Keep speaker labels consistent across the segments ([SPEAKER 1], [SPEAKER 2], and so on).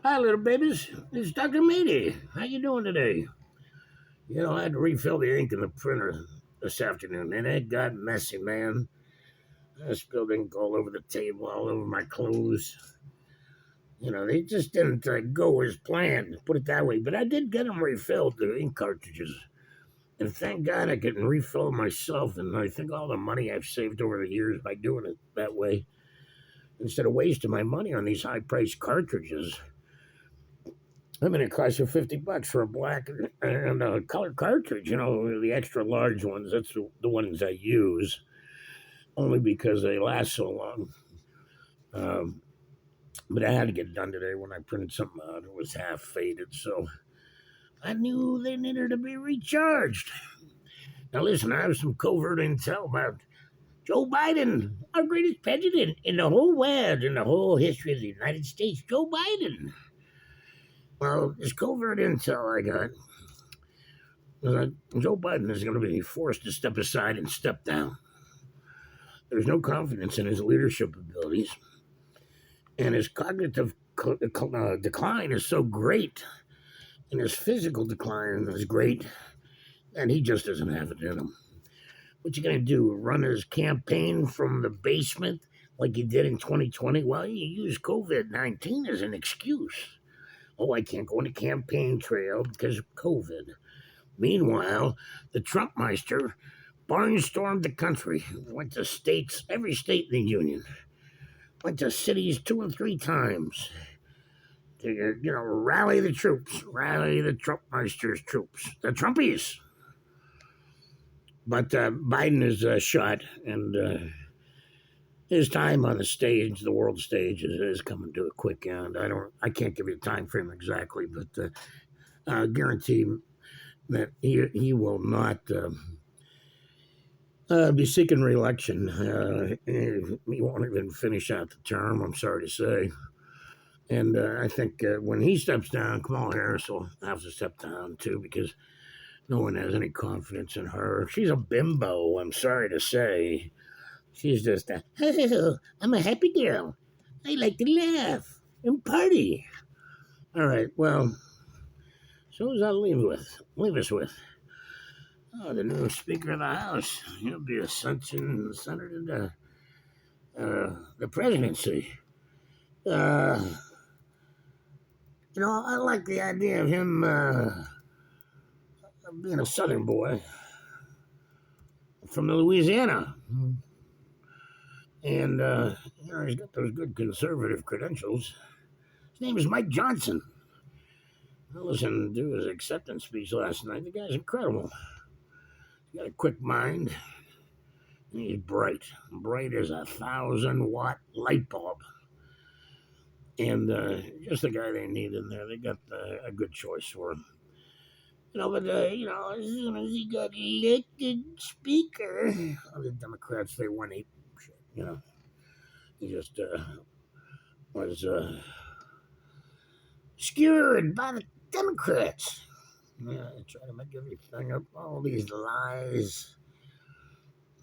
[SPEAKER 1] Hi, little babies. It's Dr. Meaty. How you doing today? I had to refill the ink in the printer this afternoon, and it got messy, man. I spilled ink all over the table, all over my clothes. They just didn't go as planned, put it that way. But I did get them refilled, the ink cartridges. And thank God I can refill them myself. And I think all the money I've saved over the years by doing it that way, instead of wasting my money on these high-priced cartridges. I mean, it costs you $50 for a black and a color cartridge. The extra large ones. That's the ones I use, only because they last so long. Um, but I had to get it done today when I printed something out. It was half faded, so I knew they needed to be recharged. Now, listen, I have some covert intel about Joe Biden, our greatest president in the whole world, in the whole history of the United States. Joe Biden. Well, this covert intel I got Joe Biden is going to be forced to step aside and step down. There's no confidence in his leadership abilities, and his cognitive decline is so great, and his physical decline is great, and he just doesn't have it in him. What you going to do? Run his campaign from the basement like he did in 2020? Well, you use COVID-19 as an excuse. Oh, I can't go on the campaign trail because of COVID. Meanwhile, the Trumpmeister barnstormed the country, went to states, every state in the union, went to cities 2 and 3 times to, rally the troops, rally the Trumpmeister's troops, the Trumpies. But Biden is shot, and his time on the stage, the world stage, is coming to a quick end. I can't give you a time frame exactly, but I guarantee that he will not be seeking re-election. He won't even finish out the term, I'm sorry to say. And I think when he steps down, Kamala Harris will have to step down too, because no one has any confidence in her. She's a bimbo, I'm sorry to say. She's just oh, I'm a happy girl. I like to laugh and party. All right, well, so who's I'll leave us with? Oh, the new Speaker of the House. He'll be ascension senator to the presidency. Uh, I like the idea of him being a Southern boy from Louisiana, and he's got those good conservative credentials. His name is Mike Johnson. I listened to his acceptance speech last night. The guy's incredible. He's got a quick mind. And he's bright as a 1,000-watt light bulb. And just the guy they need in there. They got a good choice for him. But as soon as he got elected speaker, the Democrats, they went ape shit. He just was skewered by the Democrats. Yeah, they try to make everything up, all these lies.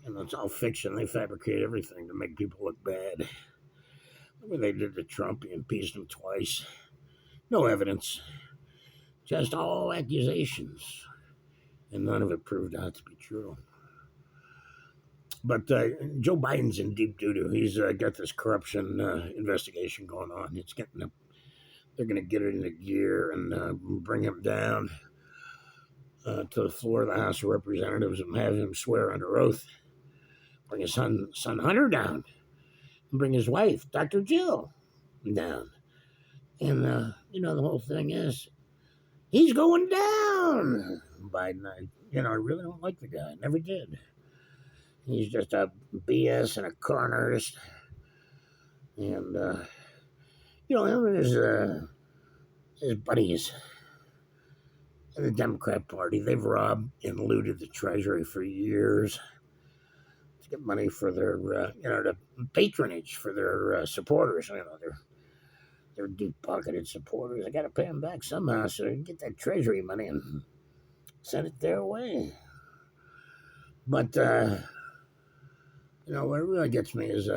[SPEAKER 1] It's all fiction. They fabricate everything to make people look bad. Look what they did to Trump. He impeached him twice. No evidence. Just all accusations. And none of it proved out to be true. But Joe Biden's in deep doo-doo. He's got this corruption investigation going on. They're going to get it into gear and bring him down to the floor of the House of Representatives and have him swear under oath. Bring his son Hunter down. And bring his wife, Dr. Jill, down. And, the whole thing is, he's going down. Biden, I really don't like the guy. Never did. He's just a BS and a con artist. And, him and his buddies in the Democrat Party, they've robbed and looted the Treasury for years to get money for their, the patronage for their supporters. They're deep-pocketed supporters. I got to pay them back somehow so they can get that Treasury money and send it their way. But, what really gets me is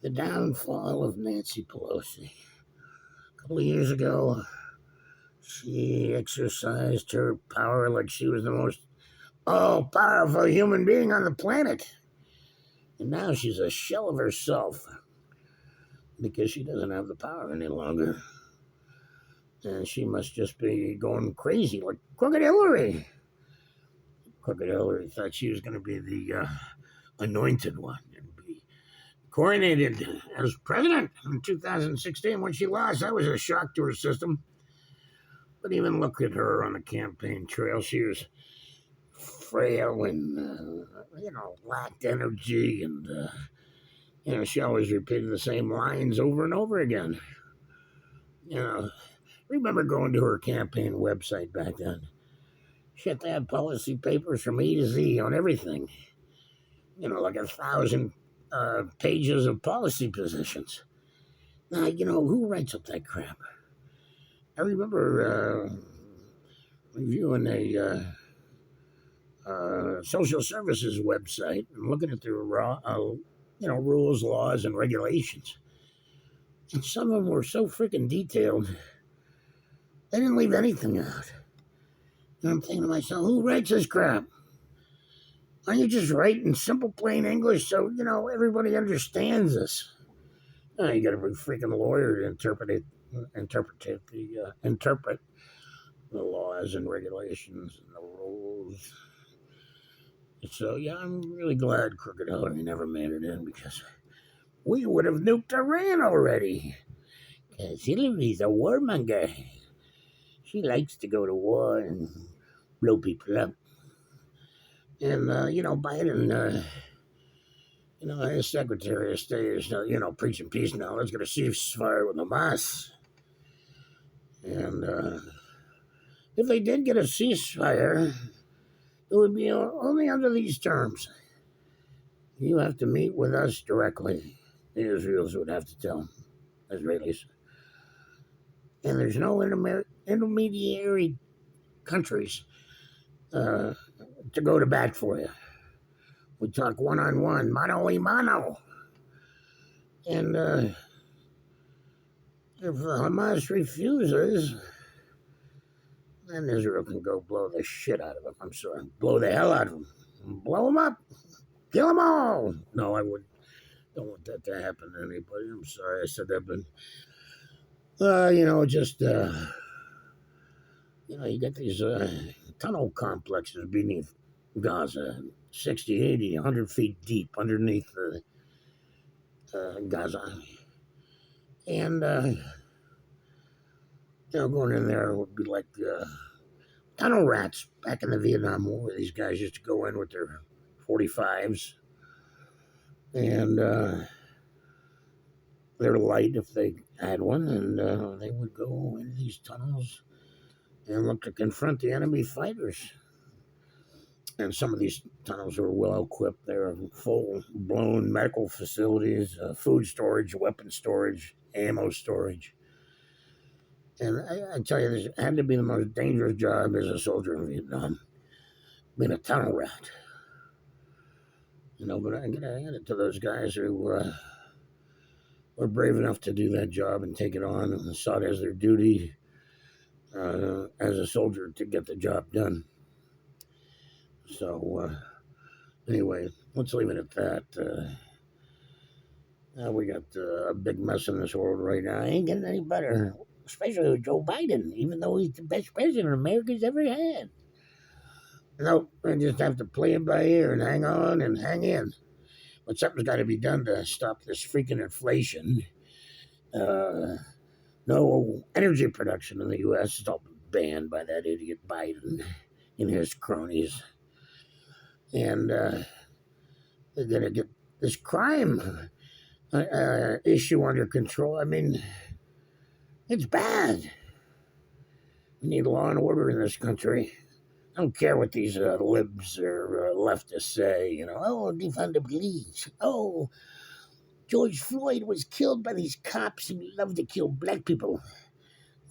[SPEAKER 1] the downfall of Nancy Pelosi. couple of years ago, she exercised her power like she was the most all-powerful human being on the planet. And now she's a shell of herself because she doesn't have the power any longer. And she must just be going crazy like Crooked Hillary. Crooked Hillary thought she was going to be the anointed one and be coronated as president in 2016 when she lost. That was a shock to her system. But even look at her on the campaign trail. She was frail and, lacked energy. And, she always repeated the same lines over and over again. I remember going to her campaign website back then. She had to have policy papers from A to Z on everything. Like 1,000 pages of policy positions. Now, who writes up that crap? I remember reviewing a social services website and looking at their rules, laws, and regulations. And some of them were so freaking detailed, they didn't leave anything out. And I'm thinking to myself, who writes this crap? Aren't you just writing simple, plain English so, everybody understands this? You got to be a freaking lawyer to interpret the laws and regulations and the rules. So, I'm really glad Crooked Hillary never made it in because we would have nuked Iran already. Because Hillary's a warmonger. She likes to go to war and blow people up. And, Biden, his Secretary of State is, preaching peace now. Let's get a ceasefire with Hamas. And if they did get a ceasefire, it would be only under these terms. You have to meet with us directly. The Israelis would have to tell Israelis. And there's no intermediary countries to go to bat for you. We talk one-on-one, mano-a-mano. And if Hamas refuses, then Israel can go blow the shit out of them. I'm sorry, blow the hell out of them. Blow them up. Kill them all. No, I don't want that to happen to anybody. I'm sorry I said that, but, you get these tunnel complexes beneath Gaza, 60, 80, 100 feet deep underneath Gaza. And, going in there would be like tunnel rats back in the Vietnam War. These guys used to go in with their 45s. And they're light if they had one. And they would go into these tunnels and look to confront the enemy fighters. And some of these tunnels are well equipped. They're full-blown medical facilities, food storage, weapon storage, ammo storage. And I tell you, this had to be the most dangerous job as a soldier in Vietnam, being a tunnel rat. But I gotta hand it to those guys who were brave enough to do that job and take it on and saw it as their duty as a soldier to get the job done. So, anyway, let's leave it at that. We got a big mess in this world right now. Ain't getting any better, especially with Joe Biden, even though he's the best president America's ever had. I just have to play it by ear and hang on and hang in. But something's got to be done to stop this freaking inflation. No energy production in the U.S. is all banned by that idiot Biden and his cronies. And they're going to get this crime issue under control. I mean, it's bad. We need law and order in this country. I don't care what these libs or leftists say, defund the police. Oh, George Floyd was killed by these cops who love to kill black people.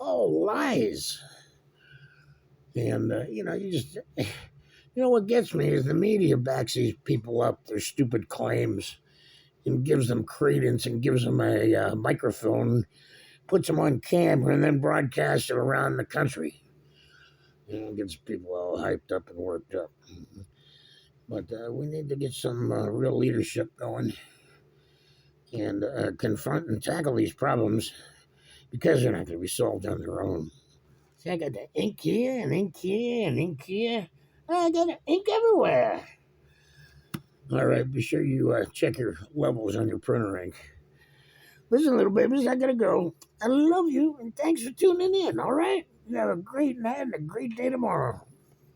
[SPEAKER 1] All lies. And, what gets me is the media backs these people up, their stupid claims, and gives them credence and gives them a microphone puts them on camera and then broadcasts it around the country. Gets people all hyped up and worked up. But we need to get some real leadership going and confront and tackle these problems because they're not going to be solved on their own. See, I got the ink here and ink here and ink here. I got ink everywhere. All right, be sure you check your levels on your printer ink. Listen, little babies, I gotta go. I love you, and thanks for tuning in, all right? You have a great night and a great day tomorrow.